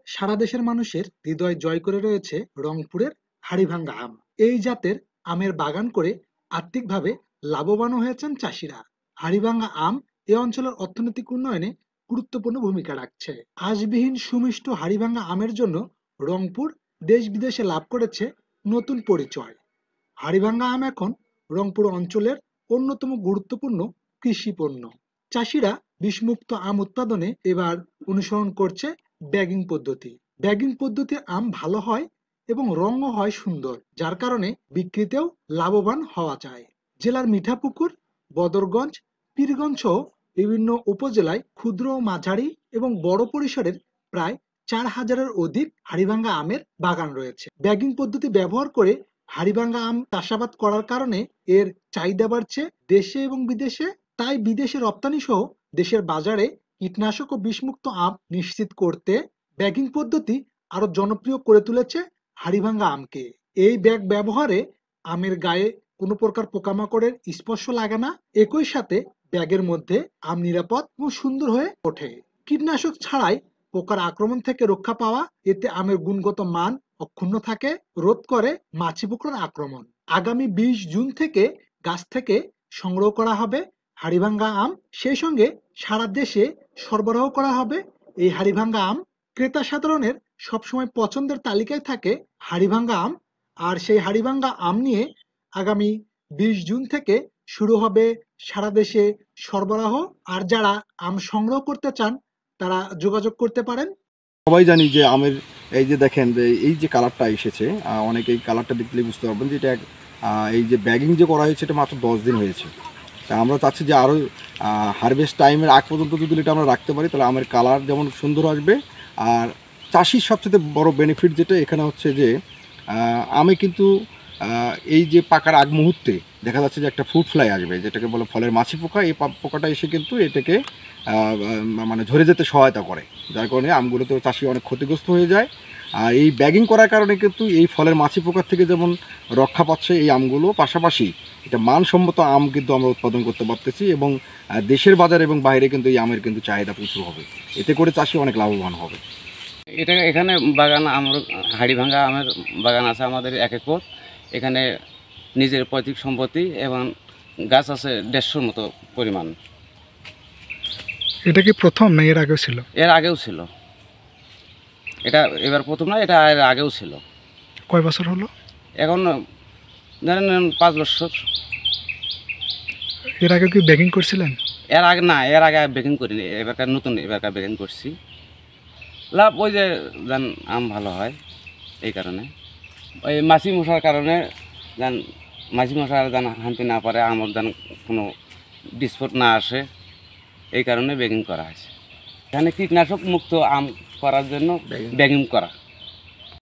সারা দেশের মানুষের হৃদয় জয় করে রয়েছে রংপুরের হাড়িভাঙ্গা আম। এই জাতের আমের বাগান করে আর্থিকভাবে লাভবানও হয়েছেন চাষিরা। হাড়িভাঙ্গা আম এ অঞ্চলের অর্থনৈতিক উন্নয়নে গুরুত্বপূর্ণ ভূমিকা রাখছে। আঁশবিহীন সুমিষ্ট হাড়িভাঙ্গা আমের জন্য রংপুর দেশ বিদেশে লাভ করেছে নতুন পরিচয়। হাড়িভাঙ্গা আম এখন রংপুর অঞ্চলের অন্যতম গুরুত্বপূর্ণ কৃষি পণ্য। চাষিরা বিষমুক্ত আম উৎপাদনে এবার অনুসরণ করছে ব্যাগিং পদ্ধতি। ব্যাগিং পদ্ধতির আম ভালো হয় এবং রঙও হয় সুন্দর, যার কারণে বিক্রিতেও লাভবান হওয়া যায়। জেলার মিঠাপুকুর, বদরগঞ্জ, পীরগঞ্জ সহ বিভিন্ন উপজেলায় ক্ষুদ্র, মাঝারি এবং বড় পরিসরের প্রায় 4,000-এর অধিক হাড়িভাঙ্গা আমের বাগান রয়েছে। ব্যাগিং পদ্ধতি ব্যবহার করে হাড়িভাঙ্গা আম চাষাবাদ করার কারণে এর চাহিদা বাড়ছে দেশে এবং বিদেশে। তাই বিদেশে রপ্তানি সহ দেশের বাজারে কীটনাশক ও বিষমুক্ত আম নিশ্চিত করতে ব্যাগিং পদ্ধতি আরো জনপ্রিয় করে তুলেছে হাড়িভাঙ্গা আমকে। এই ব্যাগ ব্যবহারে আমের গায়ে কোনো প্রকার পোকামাকড়ের স্পর্শ লাগে না, একই সাথে ব্যাগের মধ্যে আম নিরাপদ ও সুন্দর হয়ে ওঠে। কীটনাশক ছাড়াই পোকার আক্রমণ থেকে রক্ষা পাওয়া, এতে আমের গুণগত মান অক্ষুণ্ণ থাকে, রোধ করে মাছি পোকার আক্রমণ। আগামী 20 জুন থেকে গাছ থেকে সংগ্রহ করা হবে হাড়িভাঙ্গা আম, সেই সঙ্গে সারা দেশে সরবরাহ করা হবে এই হাড়িভাঙ্গা আম। ক্রেতা সাধারণের সবসময় পছন্দের তালিকায় থাকে হাড়িভাঙ্গা আম। আর সেই হাড়িভাঙ্গা আম নিয়ে আগামী 20 জুন থেকে শুরু হবে সারা দেশে সরবরাহ। আর যারা আম সংগ্রহ করতে চান তারা যোগাযোগ করতে পারেন। সবাই জানি যে আমের এই যে দেখেন যে এই যে কালারটা এসেছে, অনেকে এই কালারটা দেখলে বুঝতে পারবেন যে এটা এই যে ব্যাগিং যে করা হয়েছে এটা মাত্র 10 দিন হয়েছে। তা আমরা চাচ্ছি যে আরও হারভেস্ট টাইমের আগ পর্যন্ত যদি এটা আমরা রাখতে পারি তাহলে আমের কালার যেমন সুন্দর আসবে। আর চাষির সবচেয়ে বড় বেনিফিট যেটা এখানে হচ্ছে যে আমে কিন্তু এই যে পাকার আগ মুহূর্তে দেখা যাচ্ছে যে একটা ফ্রুট ফ্লাই আসবে, যেটাকে বলে ফলের মাছি পোকা। এই পোকাটা এসে কিন্তু এটাকে মানে ঝরে যেতে সহায়তা করে, যার কারণে আমগুলোতে চাষি অনেক ক্ষতিগ্রস্ত হয়ে যায়। আর এই ব্যাগিং করার কারণে কিন্তু এই ফলের মাছি পোকার থেকে যেমন রক্ষা পাচ্ছে এই আমগুলো, পাশাপাশি এটা মানসম্মত আম কিন্তু আমরা উৎপাদন করতে পারতেছি এবং দেশের বাজার এবং বাইরে কিন্তু এই আমের কিন্তু চাহিদা প্রচুর হবে। এতে করে চাষি অনেক লাভবান হবে। এটা এখানে বাগান আমার হাড়িভাঙ্গা আমের বাগান আছে আমাদের 1 একর। এখানে নিজের পৈতৃক সম্পত্তি এবং গাছ আছে 150-র মতো পরিমাণ। এটা কি প্রথম না এর আগেও ছিল? এর আগেও ছিল। এটা এবার প্রথম না, এটা এর আগেও ছিল। কয় বছর হলো? এখন ধরেন 5 বছর। এর আগে কি ব্যাগিং করছিলেন? এর আগে না, এর আগে বেকিং করিনি, এবারকার নতুন এবারকার বেকিং করছি। লাভ ওই যে যেন আম ভালো হয় এই কারণে, ওই মাছি মশার কারণে যেন মাছি মশার যেন হানতে না পারে, আমার যেন কোনো বিস্ফোট না আসে, এই কারণে বেকিং করা হয়েছে। এখানে কীটনাশক মুক্ত আম করার জন্য বেকিং করা।